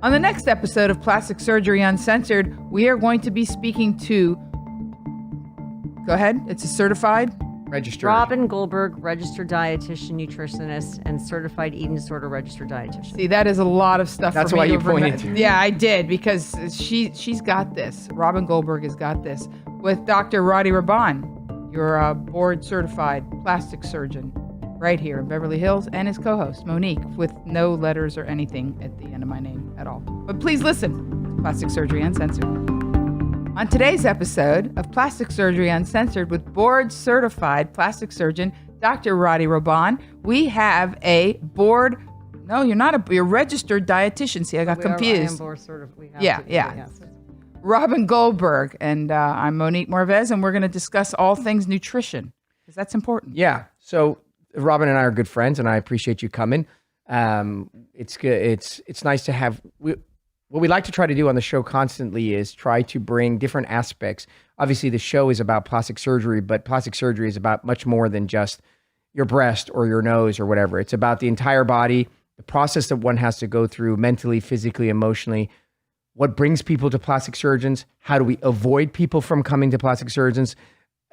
On the next episode of Plastic Surgery Uncensored, we are going to be speaking to, go ahead, it's a certified? Registered. Robin Goldberg, registered dietitian, nutritionist, and certified eating disorder registered dietitian. See, that is a lot of stuff That's for me why to you pointed remember. to. Yeah, I did, because she's got this. Robin Goldberg has got this. With Dr. Roddy Raban, your board certified plastic surgeon, right here in Beverly Hills, and his co-host, Monique, with no letters or anything at the end of my name at all. But please listen, Plastic Surgery Uncensored. On today's episode of Plastic Surgery Uncensored with board-certified plastic surgeon Dr. Roddy Raban, we have a board. No, you're registered dietitian. See, I got confused. I am board certified. Yeah. Robin Goldberg, and I'm Monique Morvez, and we're going to discuss all things nutrition because that's important. Yeah. So Robin and I are good friends, and I appreciate you coming. It's good. It's nice to have. What we like to try to do on the show constantly is try to bring different aspects. Obviously, the show is about plastic surgery, but plastic surgery is about much more than just your breast or your nose or whatever. It's about the entire body, the process that one has to go through mentally, physically, emotionally. What brings people to plastic surgeons? How do we avoid people from coming to plastic surgeons?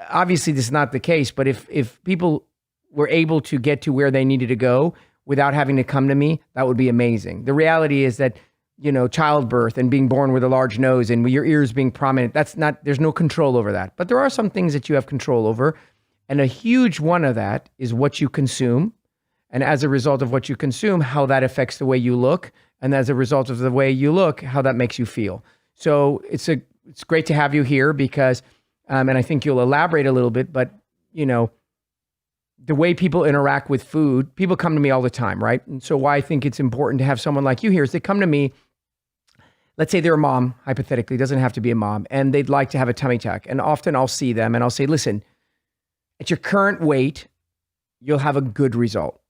Obviously, this is not the case, but if people were able to get to where they needed to go without having to come to me, that would be amazing. The reality is that childbirth and being born with a large nose and your ears being prominent, there's no control over that. But there are some things that you have control over. And a huge one of that is what you consume. And as a result of what you consume, how that affects the way you look. And as a result of the way you look, how that makes you feel. So it's great to have you here because, and I think you'll elaborate a little bit, but the way people interact with food, people come to me all the time, right? And so why I think it's important to have someone like you here is they come to me. Let's say they're a mom, hypothetically, doesn't have to be a mom, and they'd like to have a tummy tuck. And often I'll see them and I'll say, listen, at your current weight, you'll have a good result.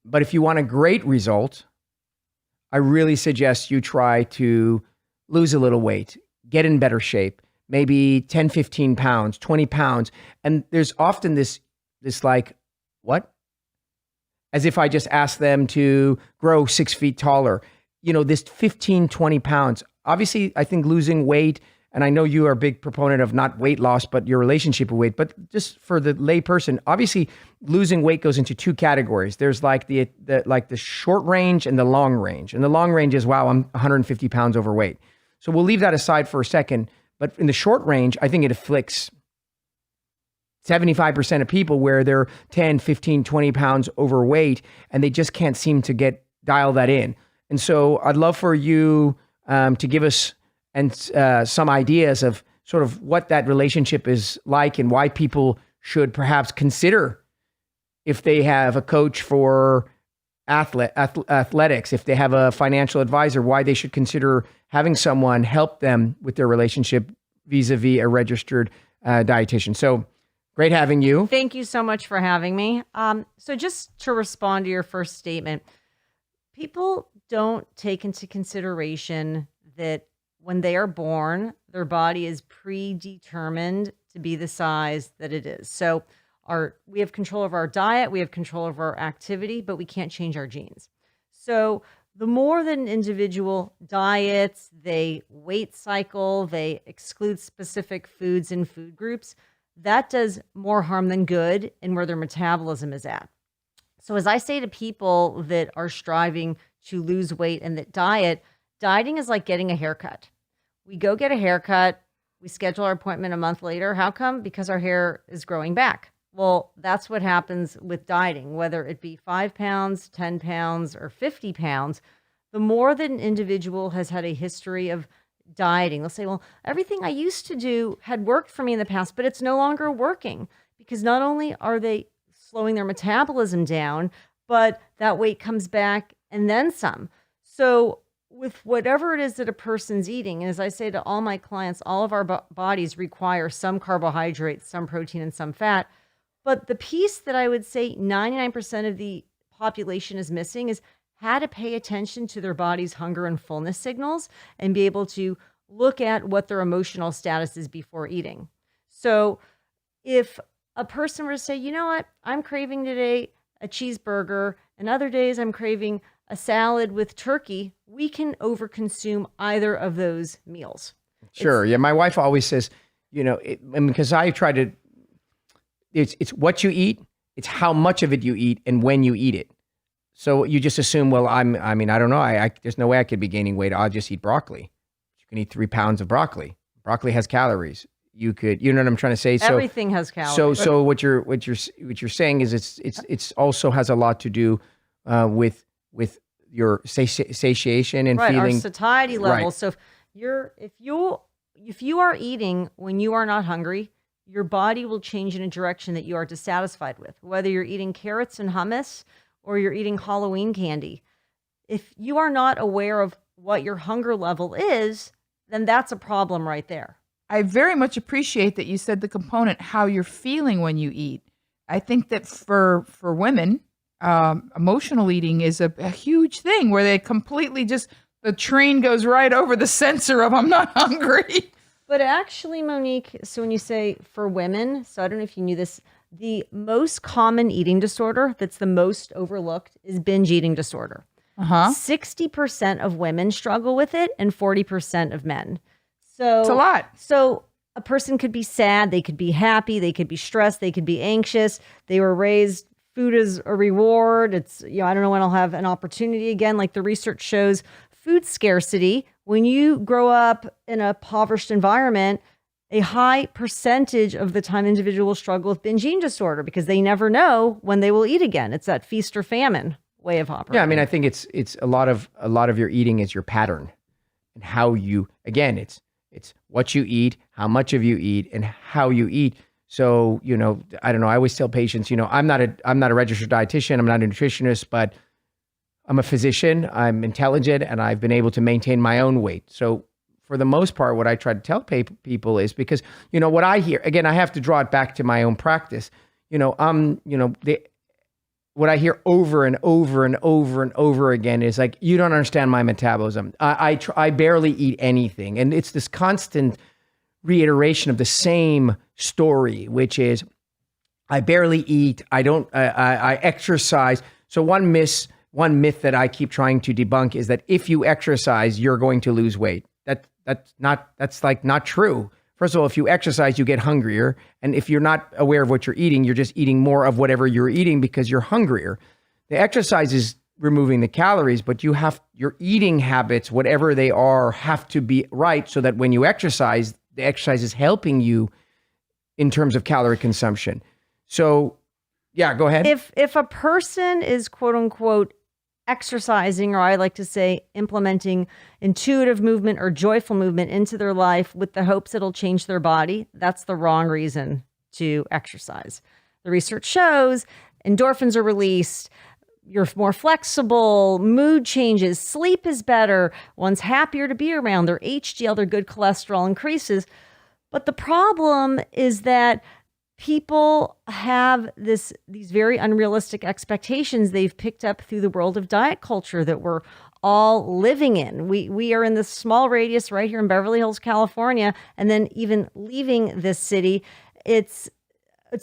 But if you want a great result, I really suggest you try to lose a little weight, get in better shape, maybe 10, 15 pounds, 20 pounds. And there's often this like, what? As if I just asked them to grow 6 feet taller. This 15, 20 pounds. Obviously, I think losing weight, and I know you are a big proponent of not weight loss, but your relationship with weight, but just for the lay person, obviously losing weight goes into two categories. There's like the short range and the long range. And the long range is, wow, I'm 150 pounds overweight. So we'll leave that aside for a second. But in the short range, I think it afflicts 75% of people where they're 10, 15, 20 pounds overweight, and they just can't seem to dial that in. And so I'd love for you to give us some ideas of sort of what that relationship is like and why people should perhaps consider if they have a coach for athletics, if they have a financial advisor, why they should consider having someone help them with their relationship vis-a-vis a registered dietitian. So great having you. Thank you so much for having me. So just to respond to your first statement, people don't take into consideration that when they are born, their body is predetermined to be the size that it is. So we have control of our diet, we have control of our activity, but we can't change our genes. So the more that an individual diets, they weight cycle, they exclude specific foods and food groups, that does more harm than good in where their metabolism is at. So as I say to people that are striving to lose weight and that dieting is like getting a haircut. We go get a haircut, we schedule our appointment a month later. How come? Because our hair is growing back. Well, that's what happens with dieting, whether it be 5 pounds, 10 pounds, or 50 pounds. The more that an individual has had a history of dieting, they'll say, well, everything I used to do had worked for me in the past, but it's no longer working because not only are they slowing their metabolism down, but that weight comes back and then some. So with whatever it is that a person's eating, and as I say to all my clients, all of our bodies require some carbohydrates, some protein, and some fat. But the piece that I would say 99% of the population is missing is how to pay attention to their body's hunger and fullness signals and be able to look at what their emotional status is before eating. So if a person were to say, you know what, I'm craving today a cheeseburger, and other days I'm craving a salad with turkey, we can overconsume either of those meals. Sure. Yeah. My wife always says, because I try to, it's what you eat, it's how much of it you eat and when you eat it. So you just assume, well, I don't know. There's no way I could be gaining weight. I'll just eat broccoli. You can eat 3 pounds of broccoli. Broccoli has calories. You could, you know what I'm trying to say? So everything has calories. So what you're saying is it's also has a lot to do with your satiation and right, feeling our satiety level. Right. So if you are eating when you are not hungry, your body will change in a direction that you are dissatisfied with. Whether you're eating carrots and hummus or you're eating Halloween candy, if you are not aware of what your hunger level is, then that's a problem right there. I very much appreciate that you said the component, how you're feeling when you eat. I think that for women, emotional eating is a huge thing where they completely just, the train goes right over the sensor of I'm not hungry. But actually, Monique, so when you say for women, so I don't know if you knew this, the most common eating disorder that's the most overlooked is binge eating disorder. 60% of women struggle with it and 40% of men. So it's a lot. So a person could be sad, they could be happy, they could be stressed, they could be anxious. They were raised food is a reward. It's, I don't know when I'll have an opportunity again. Like the research shows, food scarcity, when you grow up in a impoverished environment, a high percentage of the time individuals struggle with binge eating disorder because they never know when they will eat again. It's that feast or famine way of operating. Yeah, I mean, I think it's a lot of your eating is your pattern and how you, again, it's what you eat, how much of you eat, and how you eat. So, I don't know. I always tell patients, I'm not a registered dietitian, I'm not a nutritionist, but I'm a physician, I'm intelligent, and I've been able to maintain my own weight. So for the most part, what I try to tell people is because, what I hear, again, I have to draw it back to my own practice. What I hear over and over and over and over again is like, you don't understand my metabolism. I barely eat anything. And it's this constant reiteration of the same story, which is I barely eat. I exercise. So one myth that I keep trying to debunk is that if you exercise, you're going to lose weight. That's not true. First of all, if you exercise, you get hungrier. And if you're not aware of what you're eating, you're just eating more of whatever you're eating because you're hungrier. The exercise is removing the calories, but your eating habits, whatever they are, have to be right so that when you exercise, the exercise is helping you in terms of calorie consumption. So, yeah, go ahead. If a person is quote unquote exercising, or I like to say implementing intuitive movement or joyful movement into their life with the hopes it'll change their body, that's the wrong reason to exercise. The research shows endorphins are released, you're more flexible, mood changes, sleep is better, one's happier to be around, their HDL, their good cholesterol increases. But the problem is that people have these very unrealistic expectations they've picked up through the world of diet culture that we're all living in. We are in this small radius right here in Beverly Hills, California, and then even leaving this city, it's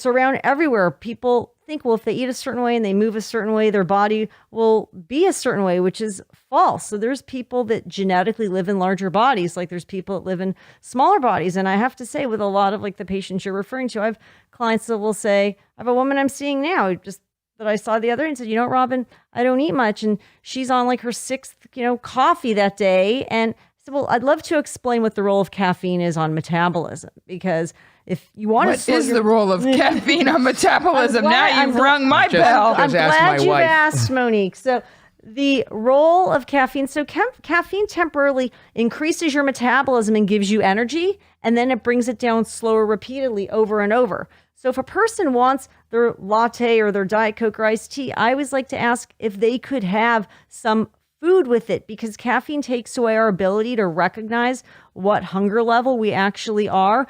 around everywhere. People think, well, if they eat a certain way and they move a certain way, their body will be a certain way, which is false. So there's people that genetically live in larger bodies, like there's people that live in smaller bodies. And I have to say, with a lot of like the patients you're referring to, I have clients that will say, I have a woman I'm seeing now just that I saw the other day and said, Robin, I don't eat much. And she's on like her 6th, coffee that day. And I said, well, I'd love to explain what the role of caffeine is on metabolism, because if you want what is the role of caffeine on metabolism? Now you've rung my bell. I'm glad you've asked, Monique. So the role of caffeine. So caffeine temporarily increases your metabolism and gives you energy, and then it brings it down slower repeatedly over and over. So if a person wants their latte or their Diet Coke or iced tea, I always like to ask if they could have some food with it, because caffeine takes away our ability to recognize what hunger level we actually are.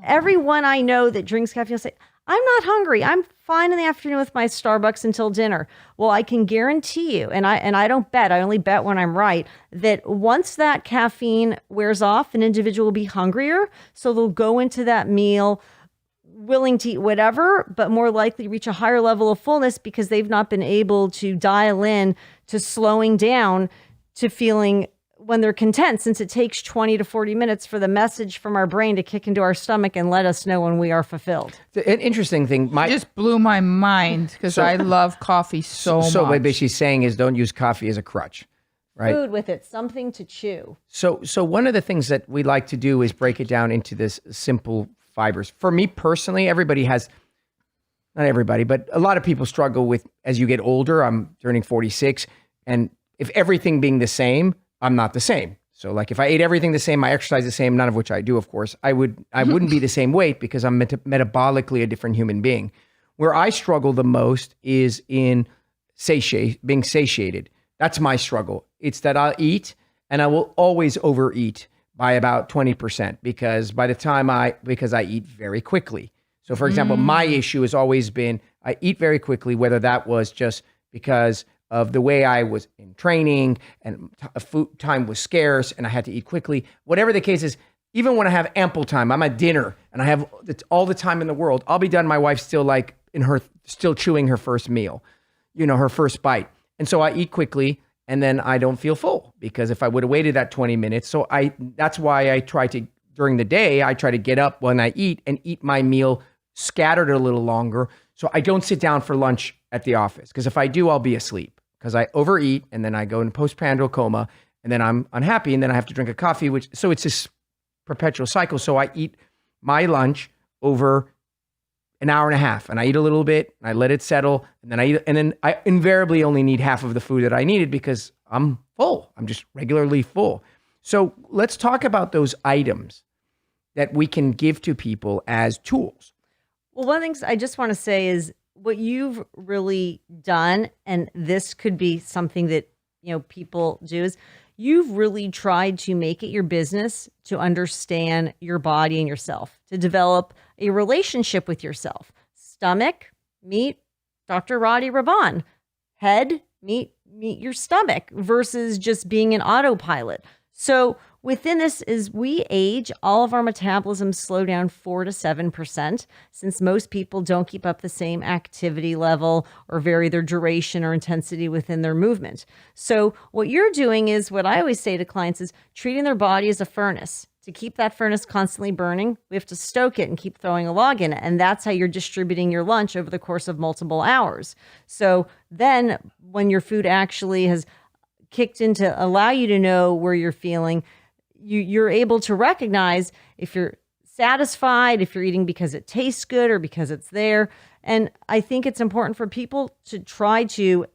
Everyone I know that drinks caffeine will say, I'm not hungry. I'm fine in the afternoon with my Starbucks until dinner. Well, I can guarantee you, and I don't bet, I only bet when I'm right, that once that caffeine wears off, an individual will be hungrier. So they'll go into that meal willing to eat whatever, but more likely reach a higher level of fullness because they've not been able to dial in to slowing down to feeling when they're content, since it takes 20 to 40 minutes for the message from our brain to kick into our stomach and let us know when we are fulfilled. An interesting thing. It just blew my mind because I love coffee so much. So what she's saying is don't use coffee as a crutch, right? Food with it, something to chew. So one of the things that we like to do is break it down into this simple fibers. For me personally, everybody has, not everybody, but a lot of people struggle with, as you get older, I'm turning 46, and if everything being the same, I'm not the same. So like if I ate everything the same, I exercise the same, none of which I do, of course, I wouldn't be the same weight because I'm metabolically a different human being. Where I struggle the most is in being satiated. That's my struggle. It's that I'll eat and I will always overeat by about 20% because I eat very quickly. So for example, my issue has always been I eat very quickly, whether that was just because of the way I was in training and food time was scarce and I had to eat quickly. Whatever the case is, even when I have ample time, I'm at dinner and I have all the time in the world, I'll be done. My wife's still still chewing her first meal, her first bite. And so I eat quickly and then I don't feel full because if I would have waited that 20 minutes. So that's why I try to, during the day, I try to get up when I eat and eat my meal scattered a little longer. So I don't sit down for lunch at the office because if I do, I'll be asleep. Because I overeat and then I go into postprandial coma and then I'm unhappy and then I have to drink a coffee, so it's this perpetual cycle. So I eat my lunch over an hour and a half and I eat a little bit and I let it settle and then I invariably only need half of the food that I needed because I'm full. I'm just regularly full. So let's talk about those items that we can give to people as tools. Well, one of the things I just want to say is what you've really done, and this could be something that, people do, is you've really tried to make it your business to understand your body and yourself, to develop a relationship with yourself. Stomach, meet Dr. Roddy Raban. Head, meet your stomach versus just being an autopilot. So within this, as we age, all of our metabolisms slow down 4 to 7%, since most people don't keep up the same activity level or vary their duration or intensity within their movement. So what you're doing is, what I always say to clients is treating their body as a furnace. To keep that furnace constantly burning, we have to stoke it and keep throwing a log in it. And that's how you're distributing your lunch over the course of multiple hours. So then when your food actually has kicked in to allow you to know where you're feeling, you're able to recognize if you're satisfied, if you're eating because it tastes good or because it's there. And I think it's important for people to try to,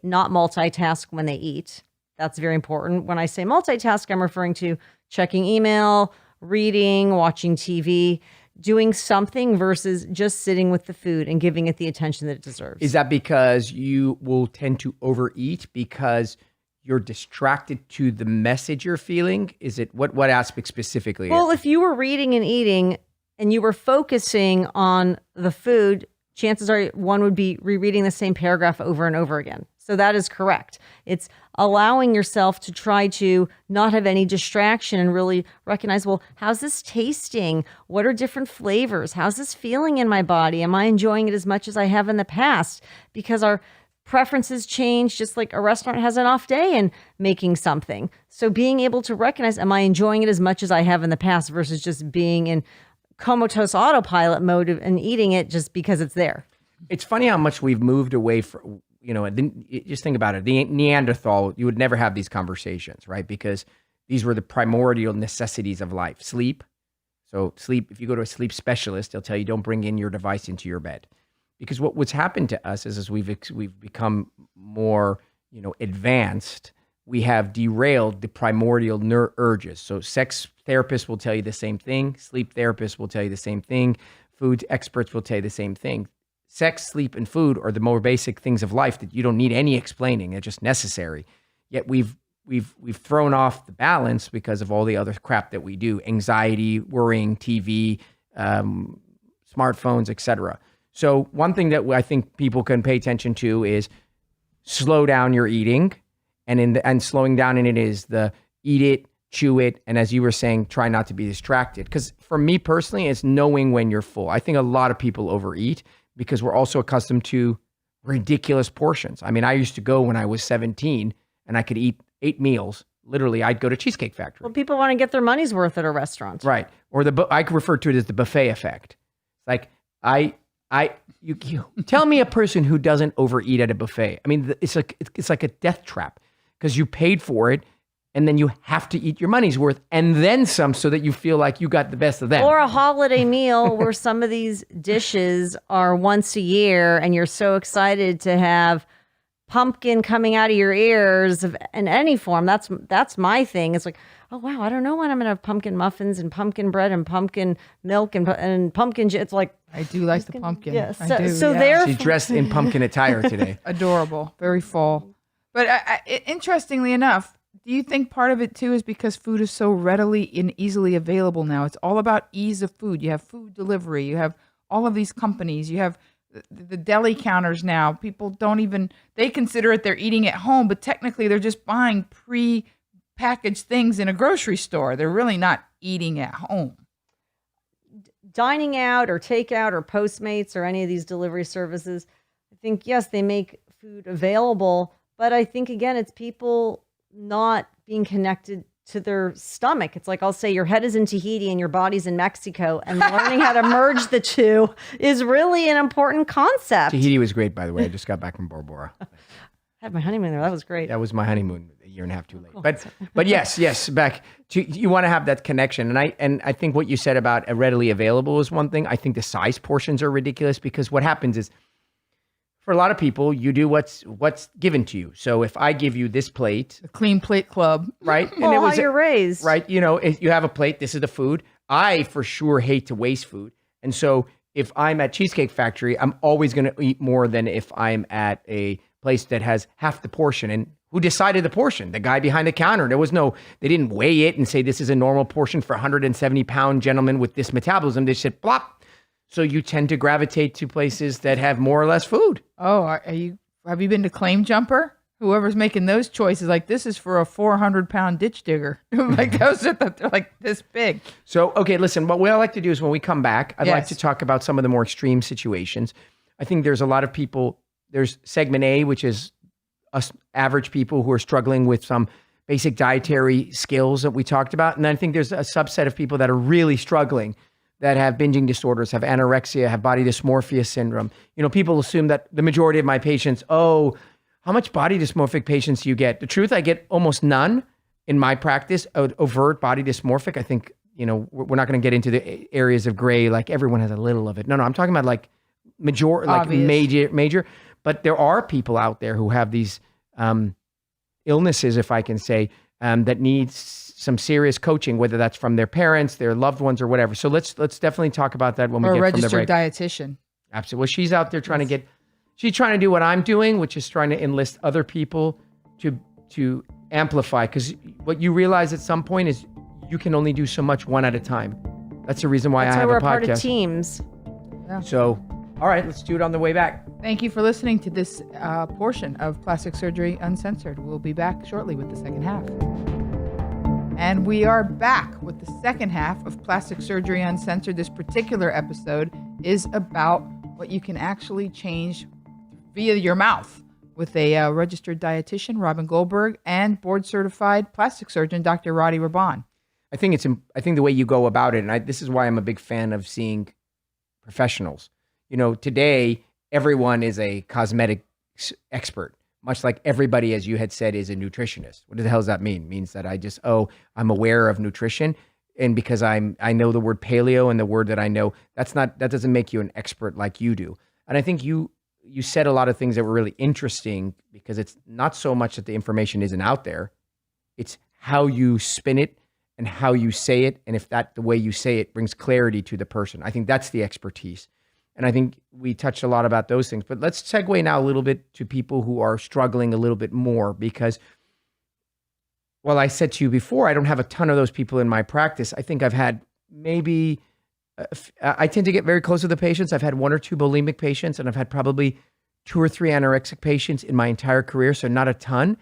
not multitask when they eat. That's very important. When I say multitask, I'm referring to checking email, reading, watching TV, doing something versus just sitting with the food and giving it the attention that it deserves. Is that because you will tend to overeat because you're distracted to the message you're feeling? Is it what aspect specifically? Well, if you were reading and eating and you were focusing on the food, chances are one would be rereading the same paragraph over and over again. So that is correct. It's allowing yourself to try to not have any distraction and really recognize, well, how's this tasting? What are different flavors? How's this feeling in my body? Am I enjoying it as much as I have in the past? Because our preferences change, just like a restaurant has an off day in making something. So being able to recognize, am I enjoying it as much as I have in the past versus just being in comatose autopilot mode and eating it just because it's there. It's funny how much we've moved away from, just think about it. The Neanderthal, you would never have these conversations, right? Because these were the primordial necessities of life. Sleep. So sleep, if you go to a sleep specialist, they'll tell you don't bring in your device into your bed. Because what's happened to us is as we've become more, advanced, we have derailed the primordial urges. So sex therapists will tell you the same thing. Sleep therapists will tell you the same thing. Food experts will tell you the same thing. Sex, sleep, and food are the more basic things of life that you don't need any explaining. They're just necessary. Yet we've thrown off the balance because of all the other crap that we do: anxiety, worrying, TV, smartphones, etc. So one thing that I think people can pay attention to is slow down your eating, and slowing down in it is the eat it chew it, and as you were saying, try not to be distracted. Because for me personally, it's knowing when you're full. I think a lot of people overeat because we're also accustomed to ridiculous portions. I mean, I used to go when I was 17 and I could eat 8 meals. Literally, I'd go to Cheesecake Factory. Well, people want to get their money's worth at a restaurant. Right. Or I refer to it as the buffet effect. Like you tell me a person who doesn't overeat at a buffet. I mean, it's like a death trap because you paid for it and then you have to eat your money's worth and then some so that you feel like you got the best of them. Or a holiday meal where some of these dishes are once a year and you're so excited to have pumpkin coming out of your ears in any form. That's my thing. It's like, oh wow, I don't know when I'm gonna have pumpkin muffins and pumpkin bread and pumpkin milk and pumpkin. It's like I do like the pumpkin. Yeah. I do, So yeah. there. She's dressed in pumpkin attire today. Adorable, very fall. But interestingly enough, do you think part of it too is because food is so readily and easily available now? It's all about ease of food. You have food delivery. You have all of these companies. You have the deli counters now. People don't even, they consider it they're eating at home, but technically they're just buying pre-packaged things in a grocery store. They're really not eating at home. Dining out or takeout or Postmates or any of these delivery services, I think, yes, they make food available, but I think, again, it's people not being connected to their stomach. It's like, I'll say your head is in Tahiti and your body's in Mexico, and learning how to merge the two is really an important concept. Tahiti was great, by the way. I just got back from Bora Bora. I had my honeymoon there. That was great. That was my honeymoon a year and a half too late. But yes, back to, you want to have that connection. And I think what you said about readily available is one thing. I think the size portions are ridiculous because what happens is, for a lot of people, you do what's given to you. So if I give you this plate, The Clean Plate Club. right? Well, how you're raised. Right. You know, if you have a plate, this is the food. I for sure hate to waste food. And so if I'm at Cheesecake Factory, I'm always going to eat more than if I'm at a place that has half the portion. And who decided the portion? The guy behind the counter. They didn't weigh it and say this is a normal portion for a 170-pound gentleman with this metabolism. They said, plop. So you tend to gravitate to places that have more or less food. Oh, have you been to Claim Jumper? Whoever's making those choices, like, this is for a 400-pound ditch digger. Like, those are they're like this big. So, okay, listen, what I like to do is when we come back, I'd like Yes. to talk about some of the more extreme situations. I think there's a lot of people, there's segment A, which is us average people who are struggling with some basic dietary skills that we talked about. And then I think there's a subset of people that are really struggling, that have binging disorders, have anorexia, have body dysmorphia syndrome. You know, people assume that the majority of my patients, how much body dysmorphic patients do you get? The truth, I get almost none in my practice, overt body dysmorphic. I think, you know, we're not going to get into the areas of gray, like everyone has a little of it. No, I'm talking about like major. But there are people out there who have these illnesses, if I can say, that needs some serious coaching, whether that's from their parents, their loved ones, or whatever. So let's definitely talk about that when we Or a get from the registered break. dietitian. Absolutely. Well, she's out there she's trying to do what I'm doing, which is trying to enlist other people to amplify. Because what you realize at some point is you can only do so much one at a time. That's the reason why That's I why have we're a part of podcast. teams. So, all right, let's do it on the way back. Thank you for listening to this portion of Plastic Surgery Uncensored. We'll be back shortly with the second half. And we are back with the second half of Plastic Surgery Uncensored. This particular episode is about what you can actually change via your mouth with a registered dietitian, Robin Goldberg, and board-certified plastic surgeon, Dr. Roddy Raban. I think the way you go about it, and this is why I'm a big fan of seeing professionals. You know, today, everyone is a cosmetic expert. Much like everybody, as you had said, is a nutritionist. What the hell does that mean? It means that I'm aware of nutrition, and because I know the word paleo and the word that I know, that doesn't make you an expert like you do. And I think you said a lot of things that were really interesting, because it's not so much that the information isn't out there, it's how you spin it and how you say it, and if the way you say it brings clarity to the person. I think that's the expertise. And I think we touched a lot about those things. But let's segue now a little bit to people who are struggling a little bit more, because, well, I said to you before, I don't have a ton of those people in my practice. I think I've had maybe, I tend to get very close to the patients. I've had 1 or 2 bulimic patients, and I've had probably 2 or 3 anorexic patients in my entire career, so not a ton.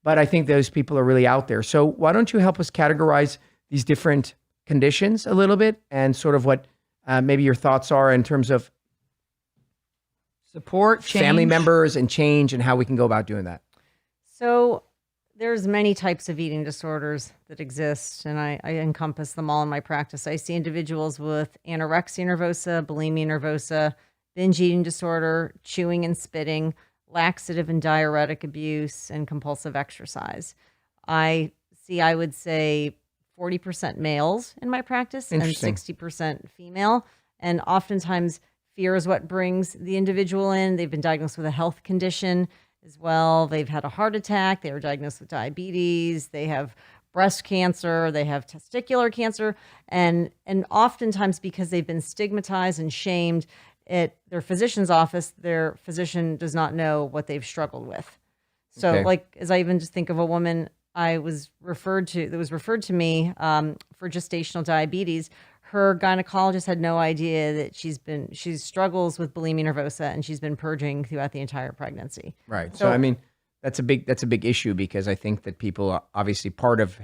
but I think those people are really out there. So why don't you help us categorize these different conditions a little bit and sort of what maybe your thoughts are in terms of Support, change. family members and change and how we can go about doing that. So there's many types of eating disorders that exist, and I encompass them all in my practice. I see individuals with anorexia nervosa, bulimia nervosa, binge eating disorder, chewing and spitting, laxative and diuretic abuse, and compulsive exercise. I would say, 40% males in my practice and Interesting. 60% female. And oftentimes fear is what brings the individual in. They've been diagnosed with a health condition as well. They've had a heart attack. They were diagnosed with diabetes. They have breast cancer. They have testicular cancer. And oftentimes because they've been stigmatized and shamed at their physician's office, their physician does not know what they've struggled with. So Okay. like, as I even just think of a woman that was referred to me for gestational diabetes. Her gynecologist had no idea that she struggles with bulimia nervosa, and she's been purging throughout the entire pregnancy. Right. So I mean, that's a big issue, because I think that people are obviously, part of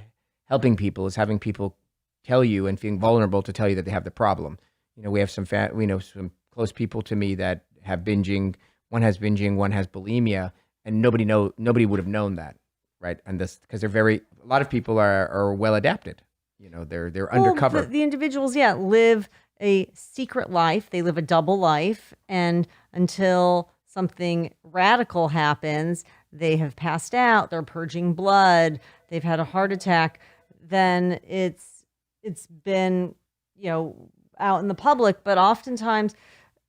helping people is having people tell you and feeling vulnerable to tell you that they have the problem. We have some some close people to me that have binging. One has binging, one has bulimia, and nobody would have known that, right? And this because a lot of people are well adapted. They're undercover. The individuals, live a secret life. They live a double life. And until something radical happens, they have passed out, they're purging blood, they've had a heart attack, then it's been, out in the public. But oftentimes,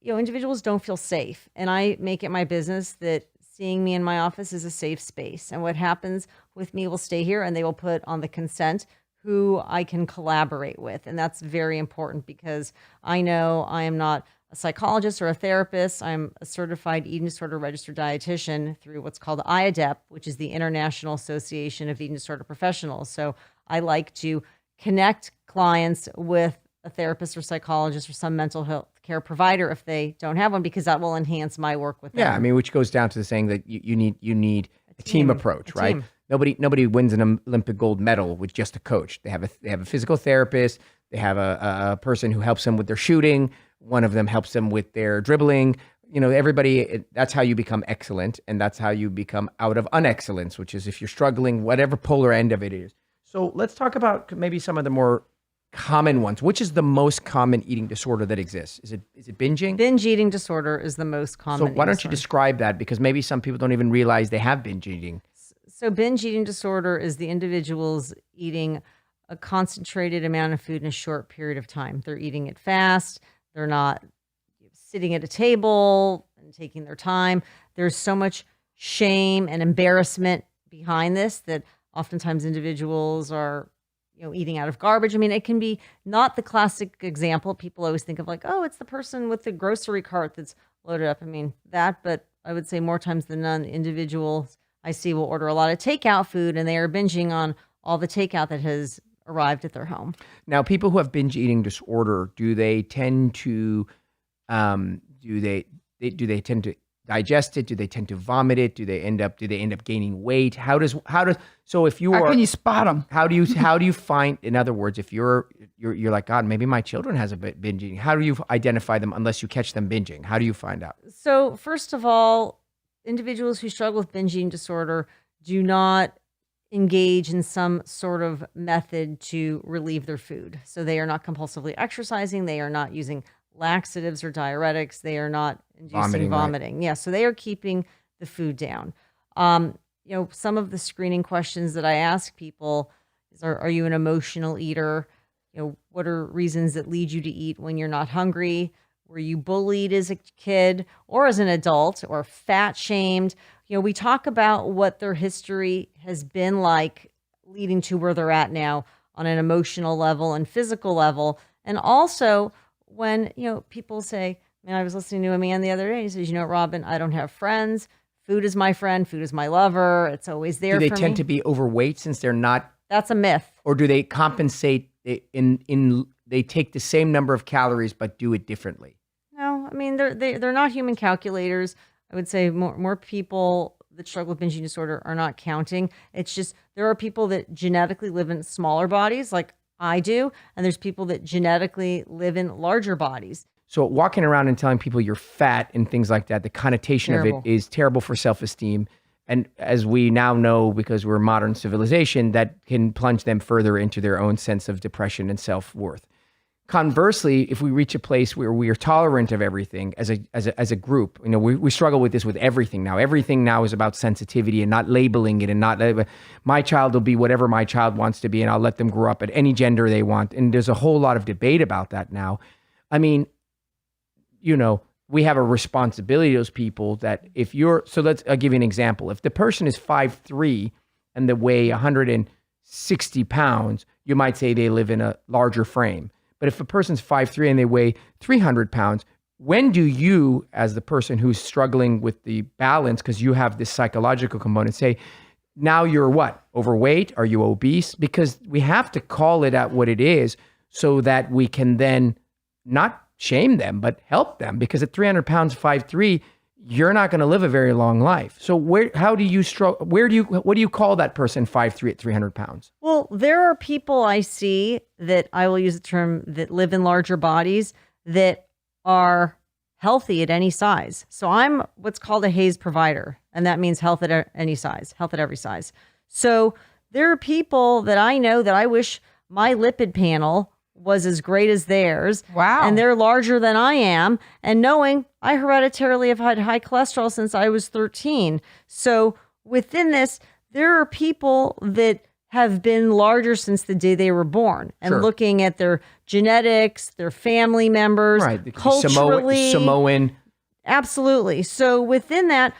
individuals don't feel safe. And I make it my business that seeing me in my office is a safe space. And what happens with me will stay here, and they will put on the consent who I can collaborate with. And that's very important, because I know I am not a psychologist or a therapist. I'm a certified eating disorder registered dietitian through what's called IADEP, which is the International Association of Eating Disorder Professionals. So I like to connect clients with a therapist or psychologist or some mental health care provider if they don't have one, because that will enhance my work with them. Yeah, I mean, which goes down to the saying that you need a team approach, right? team. Nobody wins an Olympic gold medal with just a coach. They have a physical therapist. They have a person who helps them with their shooting. One of them helps them with their dribbling. Everybody. That's how you become excellent, and that's how you become out of unexcellence, which is if you're struggling, whatever polar end of it is. So let's talk about maybe some of the more common ones. Which is the most common eating disorder that exists? Is it binging? Binge eating disorder is the most common. So why don't you disorder. describe that? Because maybe some people don't even realize they have binge eating. So binge eating disorder is the individuals eating a concentrated amount of food in a short period of time. They're eating it fast. They're not sitting at a table and taking their time. There's so much shame and embarrassment behind this that oftentimes individuals are, eating out of garbage. I mean, it can be not the classic example. People always think of like, oh, it's the person with the grocery cart that's loaded up. I mean, but I would say more times than none, individuals I see will order a lot of takeout food, and they are binging on all the takeout that has arrived at their home. Now, people who have binge eating disorder, do they tend to tend to digest it? Do they tend to vomit it? Do they end up gaining weight? So if you How are, can you spot them? how do you find, in other words, if you're like, God, maybe my children has a bit binge eating, how do you identify them unless you catch them binging? How do you find out? So first of all, individuals who struggle with binge eating disorder do not engage in some sort of method to relieve their food. So they are not compulsively exercising. They are not using laxatives or diuretics. They are not inducing vomiting. Right. Yeah, so they are keeping the food down. Some of the screening questions that I ask people is, are you an emotional eater? What are reasons that lead you to eat when you're not hungry? Were you bullied as a kid or as an adult, or fat shamed? We talk about what their history has been like leading to where they're at now on an emotional level and physical level. And also when, people say, man, I was listening to a man the other day, he says, Robin, I don't have friends. Food is my friend. Food is my lover. It's always there for me. Do they tend to be overweight since they're not? That's a myth. Or do they compensate they take the same number of calories but do it differently? No, I mean, they're not human calculators. I would say more people that struggle with binge eating disorder are not counting. It's just there are people that genetically live in smaller bodies like I do, and there's people that genetically live in larger bodies. So walking around and telling people you're fat and things like that, the connotation Terrible. of it is terrible for self-esteem. And as we now know, because we're modern civilization, that can plunge them further into their own sense of depression and self-worth. Conversely, if we reach a place where we are tolerant of everything as a group, we struggle with this with everything now. Everything now is about sensitivity and not labeling it and not, my child will be whatever my child wants to be and I'll let them grow up at any gender they want. And there's a whole lot of debate about that now. I mean, we have a responsibility to those people that I'll give you an example. If the person is 5'3" and they weigh 160 pounds, you might say they live in a larger frame. But if a person's 5'3" and they weigh 300 pounds, when do you, as the person who's struggling with the balance, because you have this psychological component, say, now you're what? Overweight? Are you obese? Because we have to call it at what it is so that we can then not shame them, but help them. Because at 300 pounds, 5'3", you're not going to live a very long life. So what do you call that person 5'3" at 300 pounds? Well, there are people I see that I will use the term that live in larger bodies that are healthy at any size. So I'm what's called a Hayes provider, and that means health at any size, health at every size. So there are people that I know that I wish my lipid panel was as great as theirs. Wow. And they're larger than I am. And knowing I hereditarily have had high cholesterol since I was 13. So within this, there are people that have been larger since the day they were born, and Sure. looking at their genetics, their family members, Right. culturally. Samoan. Absolutely. So within that,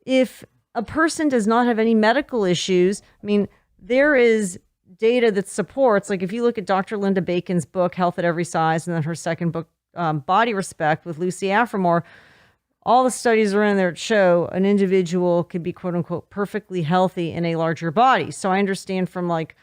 if a person does not have any medical issues, I mean, there is data that supports, like if you look at Dr. Linda Bacon's book, Health at Every Size, and then her second book, Body Respect with Lucy Aphramore, all the studies are in there that show an individual could be quote unquote perfectly healthy in a larger body. So I understand from like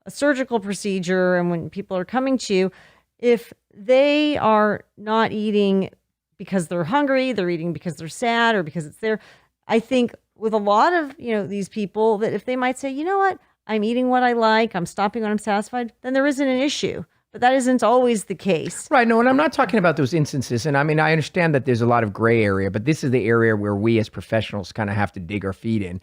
a surgical procedure and when people are coming to you, if they are not eating because they're hungry, they're eating because they're sad or because it's there. I think with a lot of, these people that if they might say, you know what, I'm eating what I like, I'm stopping when I'm satisfied, then there isn't an issue. But that isn't always the case. Right. No, and I'm not talking about those instances. And I mean, I understand that there's a lot of gray area, but this is the area where we as professionals kind of have to dig our feet in.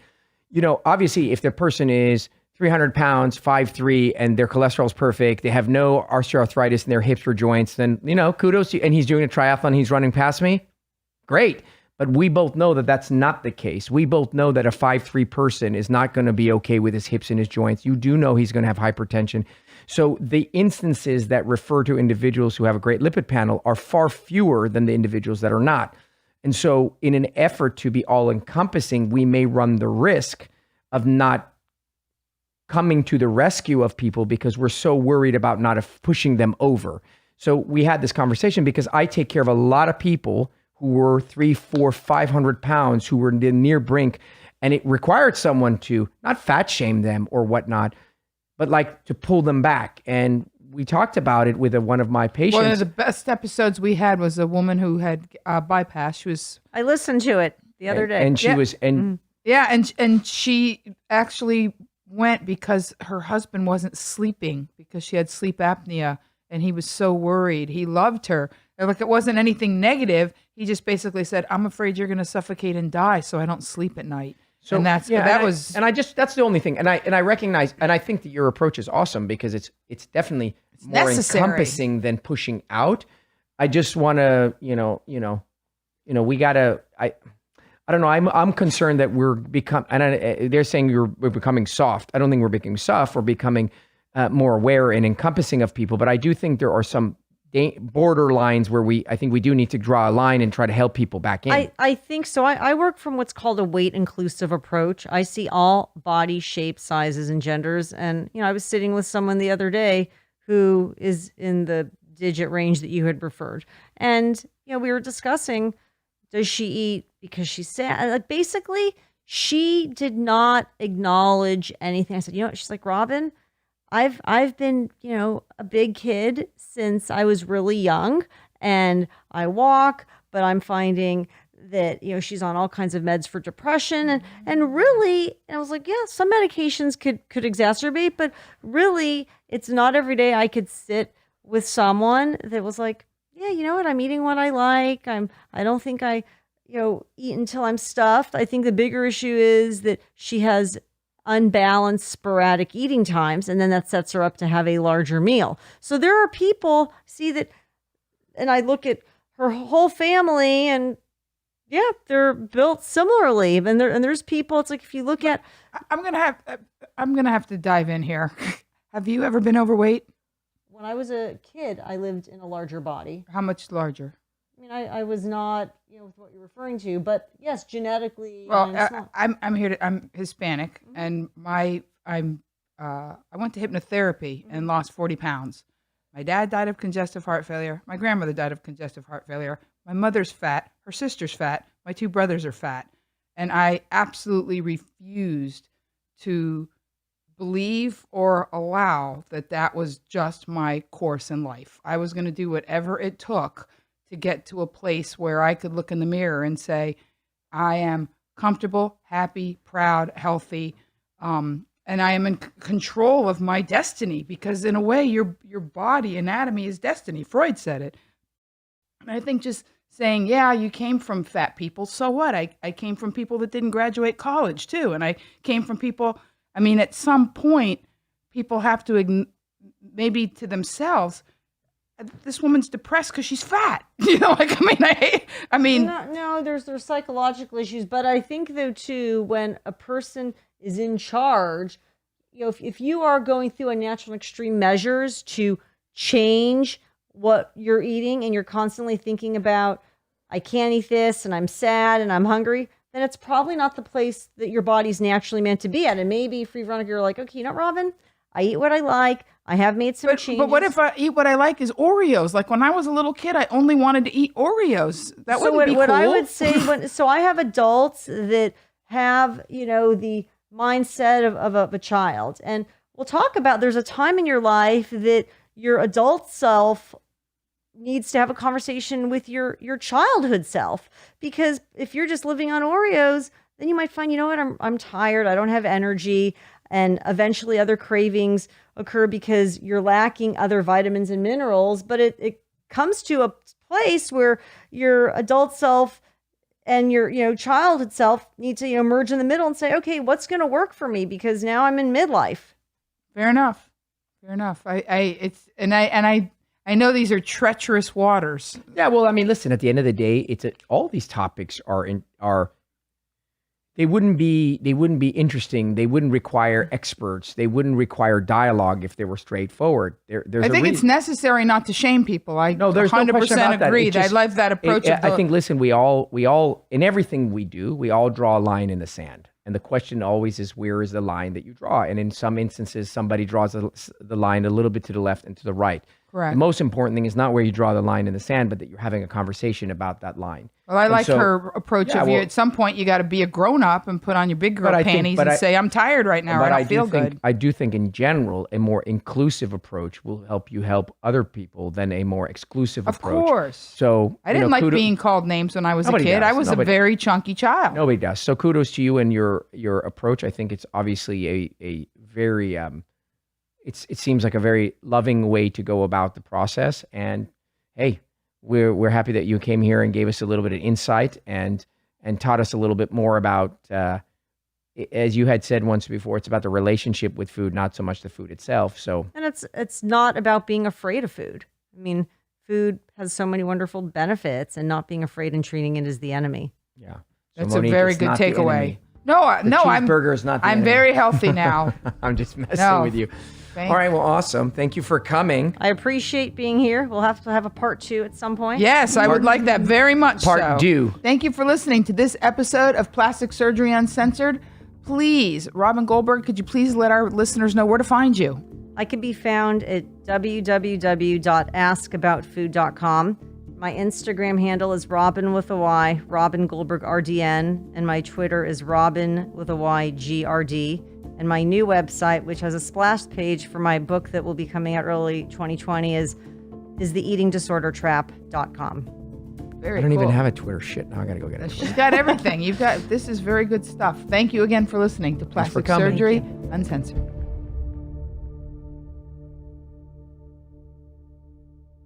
Obviously, if the person is 300 pounds, 5'3", and their cholesterol is perfect, they have no osteoarthritis in their hips or joints, then, kudos to you. And he's doing a triathlon, he's running past me. Great. But we both know that that's not the case. We both know that a 5'3" person is not going to be okay with his hips and his joints. You do know he's going to have hypertension. So the instances that refer to individuals who have a great lipid panel are far fewer than the individuals that are not. And so in an effort to be all-encompassing, we may run the risk of not coming to the rescue of people because we're so worried about not pushing them over. So we had this conversation because I take care of a lot of people who were 300, 400, 500 pounds, who were near brink. And it required someone to not fat shame them or whatnot, but like to pull them back. And we talked about it with one of my patients. One of the best episodes we had was a woman who had bypass. I listened to it the other day. And she was, and Yeah, and she actually went because her husband wasn't sleeping because she had sleep apnea, and he was so worried. He loved her. And like it wasn't anything negative. He just basically said, "I'm afraid you're going to suffocate and die, so I don't sleep at night." So and that's that's the only thing. And I recognize, and I think that your approach is awesome because it's definitely more necessary. encompassing than pushing out. I just want to, we gotta. I don't know. I'm concerned that we're they're saying we're becoming soft. I don't think we're becoming soft. We're becoming more aware and encompassing of people. But I do think there are some border lines where I think we do need to draw a line and try to help people back in. I think so. I work from what's called a weight inclusive approach. I see all body shapes, sizes, and genders. And, I was sitting with someone the other day who is in the digit range that you had referred. And, we were discussing, does she eat because she's sad? Like basically, she did not acknowledge anything. I said, she's like, Robin, I've been, a big kid since I was really young, and I walk, but I'm finding that, she's on all kinds of meds for depression. And really, I was like, yeah, some medications could exacerbate, but really it's not every day I could sit with someone that was like, yeah, you know what? I'm eating what I like. I don't think I, eat until I'm stuffed. I think the bigger issue is that she has unbalanced sporadic eating times, and then that sets her up to have a larger meal. So there are people see that, and I look at her whole family, and yeah, they're built similarly. And there's people, it's like, if you look at, I'm gonna have to dive in here. Have you ever been overweight? when I was a kid, I lived in a larger body. How much larger? I mean, I was not, with what you're referring to, but yes, genetically. Well, I'm Hispanic, and I went to hypnotherapy and lost 40 pounds. My dad died of congestive heart failure. My grandmother died of congestive heart failure. My mother's fat. Her sister's fat. My 2 brothers are fat. And I absolutely refused to believe or allow that was just my course in life. I was going to do whatever it took to get to a place where I could look in the mirror and say, I am comfortable, happy, proud, healthy, and I am in control of my destiny, because in a way, your body anatomy is destiny. Freud said it. And I think just saying, yeah, you came from fat people, so what? I came from people that didn't graduate college too. And I came from people, at some point, people have to, maybe to themselves, this woman's depressed because she's fat. No, there's psychological issues, but I think though too, when a person is in charge, if you are going through unnatural extreme measures to change what you're eating, and you're constantly thinking about, I can't eat this, and I'm sad, and I'm hungry, then it's probably not the place that your body's naturally meant to be at. And maybe for Veronica, you're like, okay, Robin, I eat what I like. I have made some changes. But what if I eat what I like is Oreos? Like when I was a little kid, I only wanted to eat Oreos. That wouldn't be cool. What I would say, so I have adults that have, the mindset of a child. And we'll talk about, there's a time in your life that your adult self needs to have a conversation with your childhood self. Because if you're just living on Oreos, then you might find, I'm tired. I don't have energy. And eventually other cravings occur because you're lacking other vitamins and minerals. But it comes to a place where your adult self and your childhood self need to merge in the middle and say, okay, what's going to work for me? Because now I'm in midlife. Fair enough. I know these are treacherous waters. Yeah, well, listen, at the end of the day, all these topics they wouldn't be interesting. They wouldn't require experts. They wouldn't require dialogue if they were straightforward. I think it's necessary not to shame people. There's 100% agree. I love that approach. I think, listen, we all, in everything we do, we all draw a line in the sand. And the question always is, where is the line that you draw? And in some instances, somebody draws the line a little bit to the left and to the right. Correct. The most important thing is not where you draw the line in the sand, but that you're having a conversation about that line. Well, I like her approach of you. At some point, you got to be a grown-up and put on your big girl panties and say, I'm tired right now. I don't feel good. I do think, in general, a more inclusive approach will help other people than a more exclusive approach. Of course. So I didn't like being called names when I was a kid. I was a very chunky child. Nobody does. So kudos to you and your approach. I think it's obviously a very it seems like a very loving way to go about the process. And hey, we're happy that you came here and gave us a little bit of insight and taught us a little bit more about, as you had said once before, it's about the relationship with food, not so much the food itself. So, and it's not about being afraid of food. Food has so many wonderful benefits, and not being afraid and treating it as the enemy. Yeah, that's Monique, a very good takeaway. No, cheeseburger is not the enemy. Very healthy now. I'm just messing with you. All right, well, awesome. Thank you for coming. I appreciate being here. We'll have to have a part 2 at some point. Yes, I would like that very much. Part 2. Thank you for listening to this episode of Plastic Surgery Uncensored. Please, Robin Goldberg, could you please let our listeners know where to find you? I can be found at www.askaboutfood.com. My Instagram handle is Robin with a Y, Robin Goldberg RDN, and my Twitter is Robin with a Y GRD. And my new website, which has a splash page for my book that will be coming out early 2020, is theeatingdisordertrap.com. Very I don't even cool. have a Twitter. Shit, now I gotta go get it. She's got everything. This is very good stuff. Thank you again for listening to Plastic coming. Surgery Uncensored.